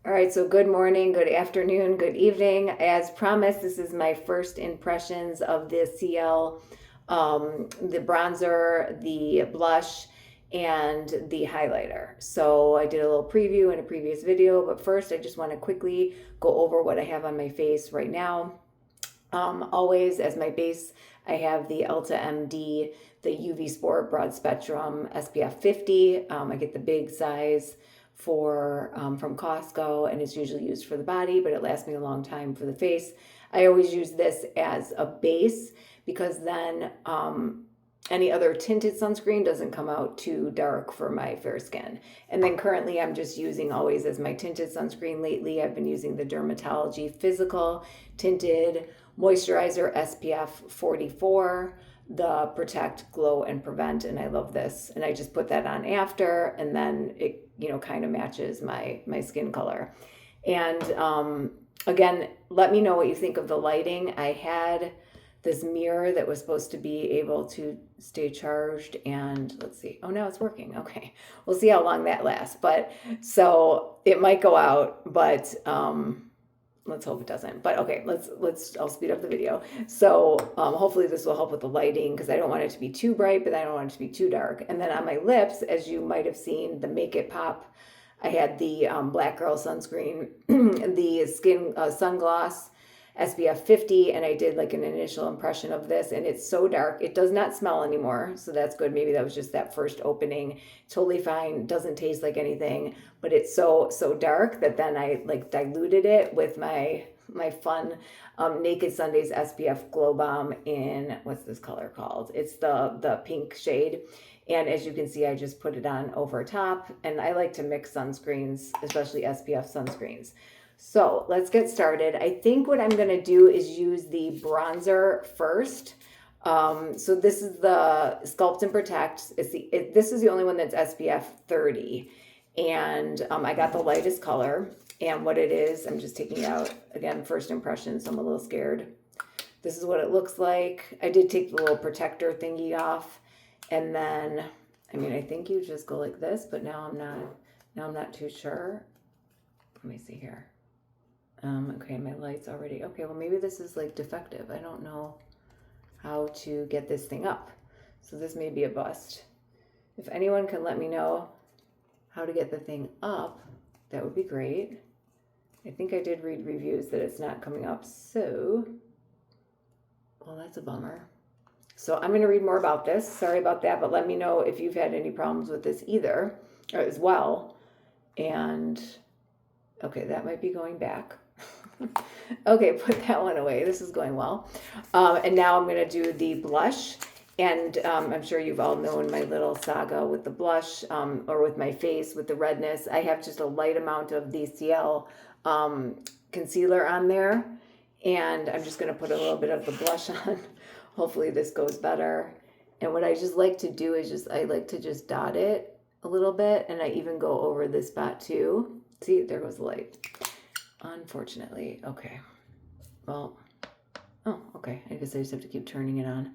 All right, so good morning, good afternoon, good evening. As promised, this is my first impressions of the Ciele, the bronzer, the blush, and the highlighter. So I did a little preview in a previous video, but first I just want to quickly go over what I have on my face right now. Always as my base, I have the Elta MD, the UV Sport Broad Spectrum SPF 50. I get the big size from Costco, and it's usually used for the body, but it lasts me a long time for the face. I always use this as a base because then any other tinted sunscreen doesn't come out too dark for my fair skin. And then currently I'm just using always as my tinted sunscreen. Lately I've been using the DRMTLGY Physical Tinted Moisturizer SPF 44, the Protect, Glow, and Prevent, and I love this. And I just put that on after, and then it kind of matches my skin color. And again, let me know what you think of the lighting. I had this mirror that was supposed to be able to stay charged, and let's see. Oh, now it's working. Okay, we'll see how long that lasts. But so it might go out, but let's hope it doesn't. But okay, I'll speed up the video. So hopefully this will help with the lighting because I don't want it to be too bright, but I don't want it to be too dark. And then on my lips, as you might have seen, the Make It Pop, I had the Black Girl sunscreen, the Skin Sun Gloss SPF 50, and I did like an initial impression of this, and it's so dark. It does not smell anymore, so that's good. Maybe that was just that first opening. Totally fine. Doesn't taste like anything, but it's so dark that then I like diluted it with my fun Naked Sundays SPF Glow Bomb in, what's this color called? It's the pink shade. And as you can see, I just put it on over top, and I like to mix sunscreens, especially SPF sunscreens. So let's get started. I think what I'm going to do is use the bronzer first. So this is the Sculpt and Protect. This is the only one that's SPF 30. And I got the lightest color. And what it is, I'm just taking out, again, first impression, so I'm a little scared. This is what it looks like. I did take the little protector thingy off. And then, I mean, I think you just go like this, but now I'm not too sure. Let me see here. Okay, my light's already, okay, well maybe this is like defective. I don't know how to get this thing up. So this may be a bust. If anyone can let me know how to get the thing up, that would be great. I think I did read reviews that it's not coming up, so, well, that's a bummer. So I'm gonna read more about this. Sorry about that, but let me know if you've had any problems with this either, or as well. And, okay, that might be going back. Okay, put that one away. This is going well. And now I'm going to do the blush. And I'm sure you've all known my little saga with the blush or with my face with the redness. I have just a light amount of the Ciele concealer on there. And I'm just going to put a little bit of the blush on. Hopefully this goes better. And what I just like to do is I like to just dot it a little bit. And I even go over this spot too. See, there goes the light. Unfortunately, okay. Well, oh, okay. I guess I just have to keep turning it on.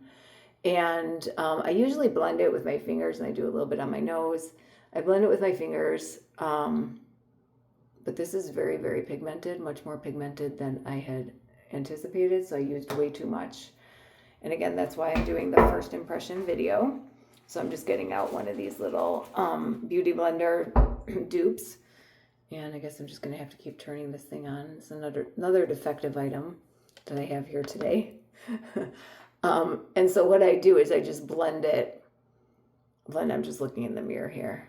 And I usually blend it with my fingers, and I do a little bit on my nose. I blend it with my fingers, but this is very, very pigmented, much more pigmented than I had anticipated, so I used way too much. And again, that's why I'm doing the first impression video. So I'm just getting out one of these little Beauty Blender dupes. And I guess I'm just going to have to keep turning this thing on. It's another defective item that I have here today. And so what I do is I just blend it. I'm just looking in the mirror here.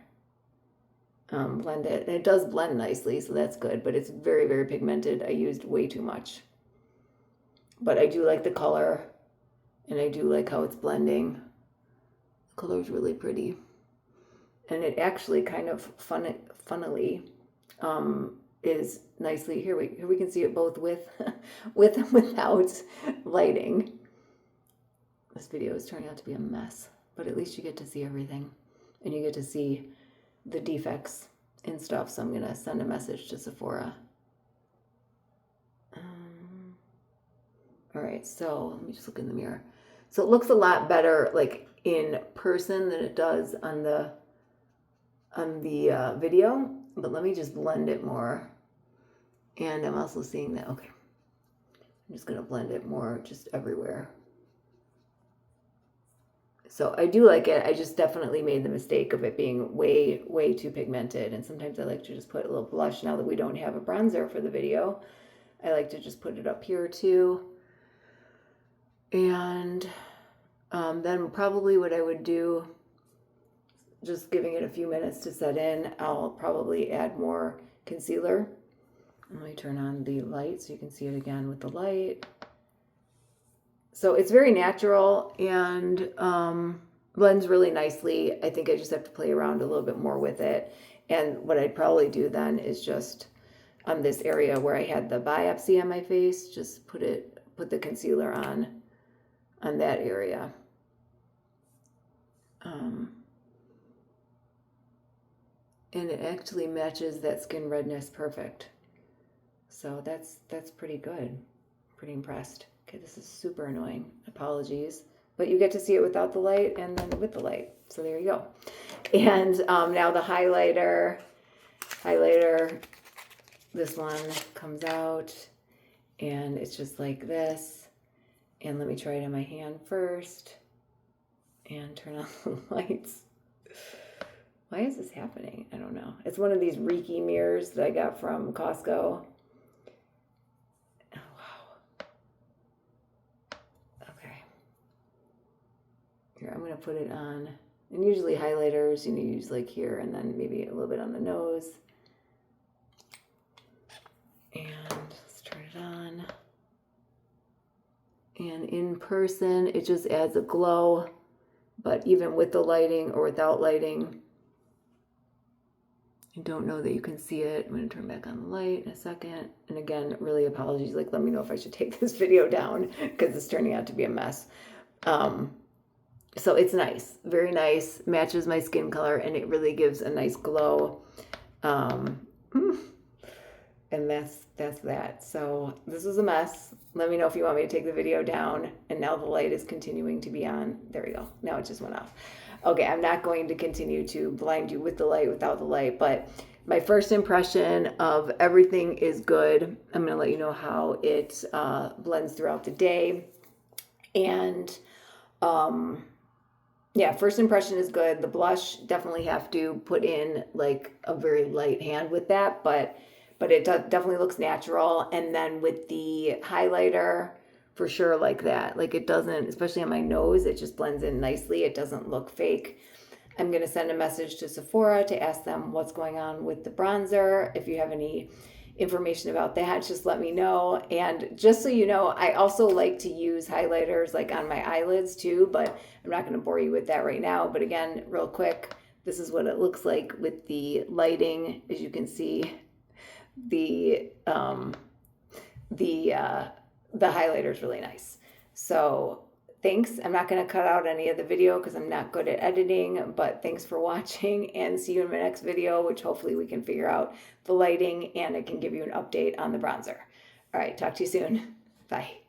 Blend it. And it does blend nicely, so that's good. But it's very, very pigmented. I used way too much. But I do like the color. And I do like how it's blending. The color is really pretty. And it actually kind of funnily is nicely, here we can see it both with and without lighting. This video is turning out to be a mess, but at least you get to see everything and you get to see the defects and stuff. So I'm gonna send a message to Sephora. All right, so let me just look in the mirror. So it looks a lot better like in person than it does on the video, but let me just blend it more. And I'm also seeing that, okay, I'm just gonna blend it more just everywhere. So I do like it. I just definitely made the mistake of it being way, way too pigmented. And sometimes I like to just put a little blush. Now that we don't have a bronzer for the video, I like to just put it up here too. And then probably what I would do, just giving it a few minutes to set in, I'll probably add more concealer. Let me turn on the light so you can see it again with the light. So it's very natural and blends really nicely. I think I just have to play around a little bit more with it. And what I'd probably do then is just on this area where I had the biopsy on my face, just put the concealer on that area. And it actually matches that skin redness perfect. So that's pretty good. Pretty impressed. Okay, this is super annoying. Apologies. But you get to see it without the light and then with the light. So there you go. And now the highlighter, this one comes out and it's just like this. And let me try it on my hand first and turn on the lights. Why is this happening? I don't know. It's one of these Reiki mirrors that I got from Costco. Here, I'm going to put it on, and usually highlighters, you use like here and then maybe a little bit on the nose. And let's turn it on. And in person, it just adds a glow, but even with the lighting or without lighting, I don't know that you can see it. I'm going to turn back on the light in a second. And again, really apologies. Like, let me know if I should take this video down because it's turning out to be a mess. So it's nice, very nice, matches my skin color, and it really gives a nice glow. And that's that. So this was a mess. Let me know if you want me to take the video down. And now the light is continuing to be on. There we go. Now it just went off. Okay, I'm not going to continue to blind you with the light, without the light, but my first impression of everything is good. I'm going to let you know how it blends throughout the day. And yeah, first impression is good. The blush, definitely have to put in like a very light hand with that, but it definitely looks natural. And then with the highlighter, for sure, like that. Like it doesn't, especially on my nose, it just blends in nicely. It doesn't look fake. I'm going to send a message to Sephora to ask them what's going on with the bronzer. If you have any information about that, just let me know. And just so you know, I also like to use highlighters like on my eyelids too, but I'm not going to bore you with that right now. But again, real quick, this is what it looks like with the lighting. As you can see, the highlighter is really nice. So thanks. I'm not going to cut out any of the video because I'm not good at editing, but thanks for watching, and see you in my next video, which hopefully we can figure out the lighting and I can give you an update on the bronzer. All right, talk to you soon. Bye.